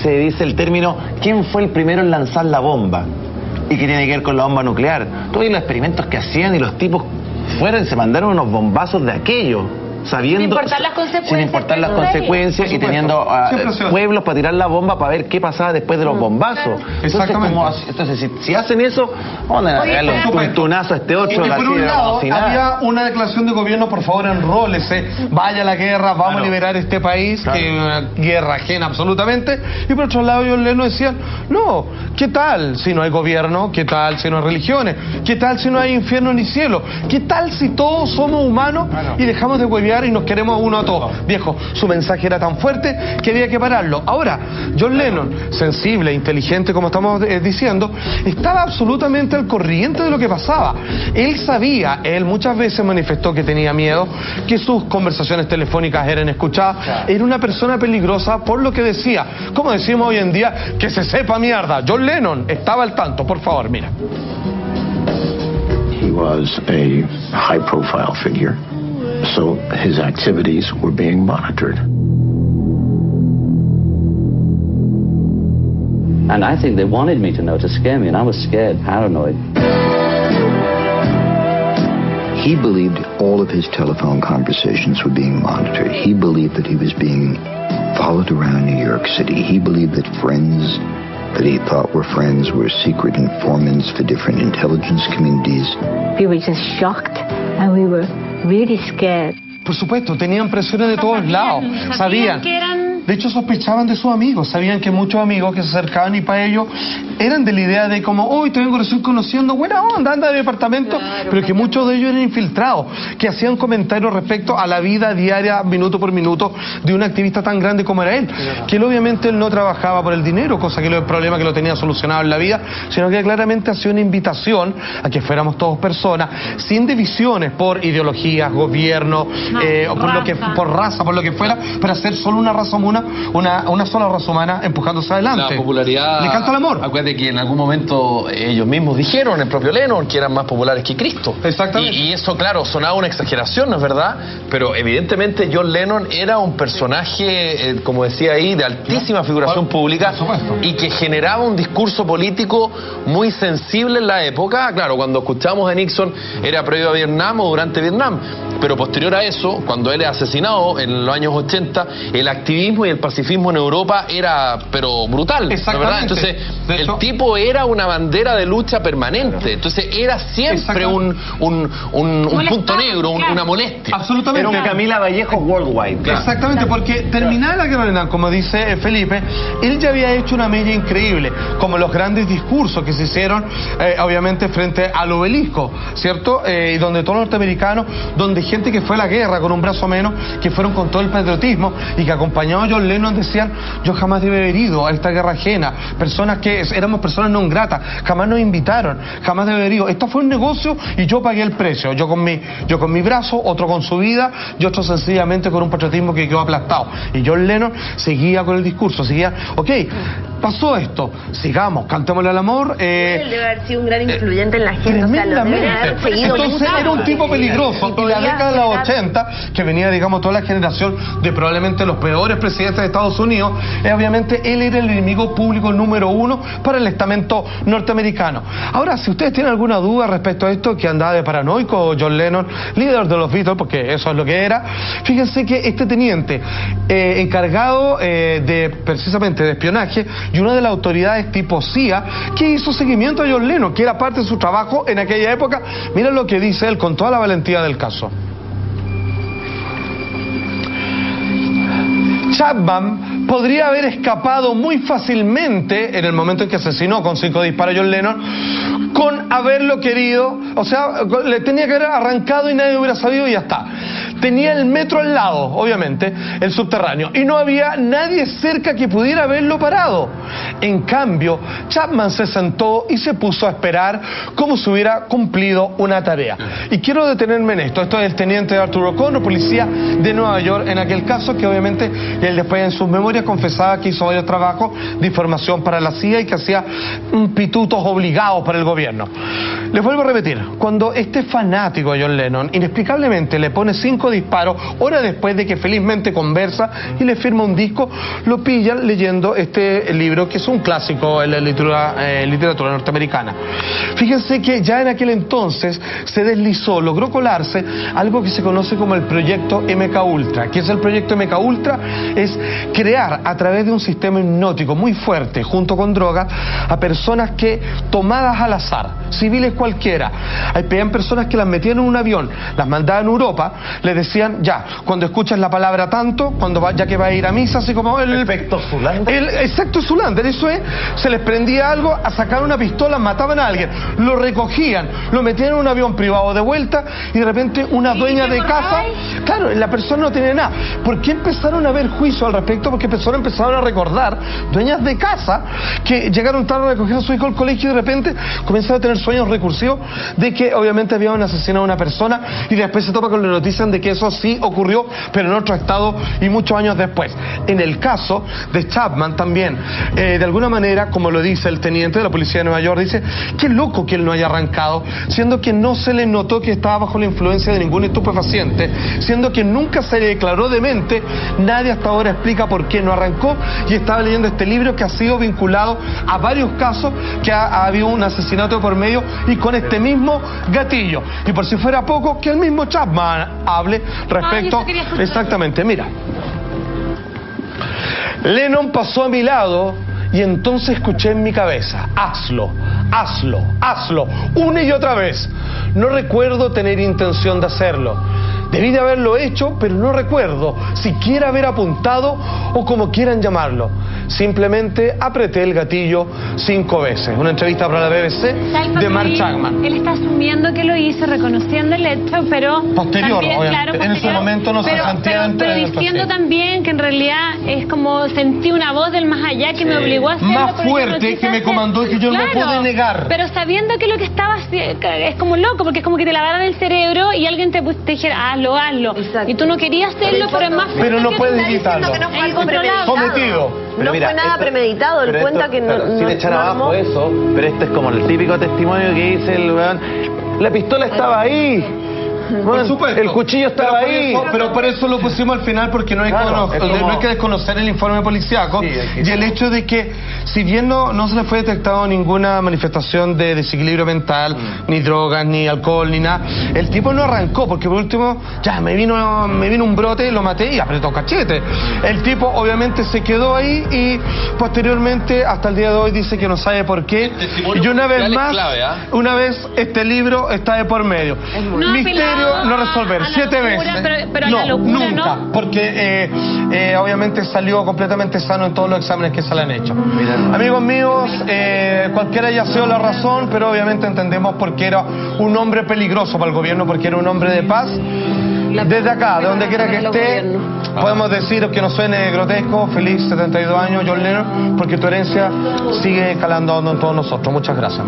se dice el término ¿quién fue el primero en lanzar la bomba? Y que tiene que ver con la bomba nuclear. Tú ves los experimentos que hacían y los tipos fueron y se mandaron unos bombazos de aquello. Sabiendo, sin importar las consecuencias y teniendo pueblos para tirar la bomba para ver qué pasaba después de los bombazos. Entonces, si hacen eso, vamos a darle un tunazo a este otro. Porque por un lado había una declaración de gobierno, por favor enrólese, vaya a la guerra, vamos a liberar este país, que es una guerra ajena absolutamente. Y por otro lado ellos no decían, no, ¿qué tal si no hay gobierno? ¿Qué tal si no hay religiones? ¿Qué tal si no hay infierno ni cielo? ¿Qué tal si todos somos humanos y dejamos de huevear y nos queremos uno a todos? Viejo, su mensaje era tan fuerte que había que pararlo. Ahora, John Lennon, sensible, inteligente, como estamos diciendo, estaba absolutamente al corriente de lo que pasaba. Él sabía, él muchas veces manifestó que tenía miedo, que sus conversaciones telefónicas eran escuchadas. Era una persona peligrosa por lo que decía. Como decimos hoy en día, que se sepa mierda. John Lennon estaba al tanto, por favor, mira. He was a high-profile figure. So his activities were being monitored. And I think they wanted me to know, to scare me, and I was scared, paranoid. He believed all of his telephone conversations were being monitored. He believed that he was being followed around New York City. He believed that friends that he thought were friends were secret informants for different intelligence communities. We were just shocked, and we were really scared. Por supuesto, tenían presiones de todos lados, sabían que eran... De hecho, sospechaban de sus amigos, sabían que muchos amigos que se acercaban y para ellos eran de la idea de como, hoy te vengo recién conociendo, buena onda, anda de departamento, pero que muchos de ellos eran infiltrados, que hacían comentarios respecto a la vida diaria, minuto por minuto, de un activista tan grande como era él, que él obviamente él no trabajaba por el dinero, cosa que el problema que lo tenía solucionado en la vida, sino que claramente hacía una invitación a que fuéramos todos personas, sin divisiones por ideologías, gobierno, o por raza, por lo que fuera, para hacer solo una raza humana, una sola raza humana empujándose adelante. La popularidad. Le canta el amor. Acuérdate que en algún momento ellos mismos dijeron, el propio Lennon, que eran más populares que Cristo. Exactamente. Y eso, claro, sonaba una exageración, ¿no es verdad? Pero evidentemente John Lennon era un personaje, como decía ahí, de altísima figuración pública y que generaba un discurso político muy sensible en la época. Claro, cuando escuchamos a Nixon era previo a Vietnam o durante Vietnam. Pero posterior a eso, cuando él es asesinado en los años 80, el activismo y el pacifismo en Europa era, pero brutal, ¿verdad? Entonces, el tipo era una bandera de lucha permanente. Entonces, era siempre un punto negro, una molestia. Absolutamente. Era un Camila Vallejo worldwide. Claro. Exactamente, porque terminada la guerra de Vietnam, como dice Felipe, él ya había hecho una mella increíble, como los grandes discursos que se hicieron, obviamente, frente al obelisco, ¿cierto? Y donde todos los norteamericanos, donde gente que fue a la guerra con un brazo menos, que fueron con todo el patriotismo y que acompañaban a John Lennon, decían, yo jamás debe haber ido a esta guerra ajena, personas que éramos personas no gratas, jamás nos invitaron, jamás debe haber ido, esto fue un negocio y yo pagué el precio, yo con mi brazo, otro con su vida y otro sencillamente con un patriotismo que quedó aplastado. Y John Lennon seguía con el discurso, seguía, ok, pasó esto, sigamos, cantémosle al amor. Él debe haber sido un gran influyente en la gente, o sea, lo debe haber seguido. Entonces era un tipo peligroso, y la década de los 80, que venía, digamos, toda la generación de probablemente los peores presidentes de Estados Unidos, obviamente él era el enemigo público número uno para el estamento norteamericano. Ahora, si ustedes tienen alguna duda respecto a esto, que andaba de paranoico John Lennon, líder de los Beatles, porque eso es lo que era, fíjense que este teniente encargado precisamente de espionaje y una de las autoridades tipo CIA que hizo seguimiento a John Lennon, que era parte de su trabajo en aquella época, miren lo que dice él con toda la valentía del caso. Chapman podría haber escapado muy fácilmente en el momento en que asesinó con 5 disparos a John Lennon, con haberlo querido, o sea, le tenía que haber arrancado y nadie hubiera sabido y ya está. Tenía el metro al lado, obviamente, el subterráneo, y no había nadie cerca que pudiera haberlo parado. En cambio, Chapman se sentó y se puso a esperar como si hubiera cumplido una tarea. Y quiero detenerme en esto. Esto es el teniente Arthur O'Connor, policía de Nueva York, en aquel caso que obviamente él después en sus memorias confesaba que hizo varios trabajos de información para la CIA y que hacía pitutos obligados para el gobierno. Les vuelvo a repetir, cuando este fanático de John Lennon inexplicablemente le pone 5 disparos, horas después de que felizmente conversa y le firma un disco, lo pillan leyendo este libro que es un clásico en la literatura norteamericana. Fíjense que ya en aquel entonces se deslizó, logró colarse algo que se conoce como el proyecto MK Ultra. ¿Qué es el proyecto MK Ultra? Es crear a través de un sistema hipnótico muy fuerte, junto con drogas, a personas que, tomadas al azar, civiles cualquiera, habían personas que las metían en un avión, las mandaban a Europa, les decían, ya, cuando escuchas la palabra tanto, cuando ya que va a ir a misa, así como el efecto Zoolander. Exacto, Zoolander, eso es, se les prendía algo, a sacar una pistola, mataban a alguien, lo recogían, lo metían en un avión privado de vuelta y de repente una dueña de casa, claro, la persona no tiene nada. ¿Por qué empezaron a haber juicios al respecto? Porque empezaron a recordar dueñas de casa que llegaron tarde a recoger a su hijo al colegio y de repente comenzaron a tener sueños recursivos de que obviamente habían asesinado a una persona y después se topa con la noticia de que eso sí ocurrió, pero en otro estado y muchos años después. En el caso de Chapman también, de alguna manera, como lo dice el teniente de la policía de Nueva York, dice, qué loco que él no haya arrancado, siendo que no se le notó que estaba bajo la influencia de ningún estupefaciente, siendo que nunca se le declaró demente, nadie hasta ahora explica por qué no arrancó, y estaba leyendo este libro que ha sido vinculado a varios casos que ha habido un asesinato por medio y con este mismo gatillo. Y por si fuera poco, que el mismo Chapman hable respecto... Exactamente, mira. Lennon pasó a mi lado y entonces escuché en mi cabeza, hazlo, hazlo, hazlo, una y otra vez. No recuerdo tener intención de hacerlo. Debí de haberlo hecho, pero no recuerdo siquiera haber apuntado o como quieran llamarlo. Simplemente apreté el gatillo 5 veces. Una entrevista para la BBC de Mark Chapman. Él está asumiendo que lo hizo, reconociendo el hecho, pero... Posterior, también, obviamente. Claro, en ese momento no se sentía... Pero diciendo también que en realidad es como sentí una voz del más allá que me obligó a hacerlo. Más fuerte que me comandó y que yo no me pude negar. Pero sabiendo que lo que estaba es como loco, porque es como que te lavaran el cerebro y alguien te dijera, hazlo. Exacto. Y tú no querías hacerlo, pero es más fuerte. Pero no puedes evitarlo. Que no fue algo premeditado. Sometido. No mira, fue nada premeditado, él cuenta que no... Sin echar abajo eso, pero este es como el típico testimonio que dice el weón. La pistola estaba ahí. Por supuesto. El cuchillo estaba ahí. Pero por eso lo pusimos al final, porque no hay, no hay que desconocer el informe policíaco, y el hecho de que, si bien no se le fue detectado ninguna manifestación de desequilibrio mental, ni drogas, ni alcohol, ni nada, el tipo no arrancó, porque por último, ya me vino un brote, lo maté y apretó cachete. El tipo obviamente se quedó ahí y posteriormente, hasta el día de hoy, dice que no sabe por qué. Y una vez más, una vez este libro está de por medio. No resolver, 7 veces. Pero no, a la locura, nunca, ¿no? porque obviamente salió completamente sano en todos los exámenes que se le han hecho. Amigos míos, cualquiera haya sido la razón, pero obviamente entendemos por qué era un hombre peligroso para el gobierno, porque era un hombre de paz. Desde acá, de donde quiera que esté, podemos decir, que no suene grotesco, feliz 72 años, John Lennon, porque tu herencia sigue calando en todos nosotros. Muchas gracias.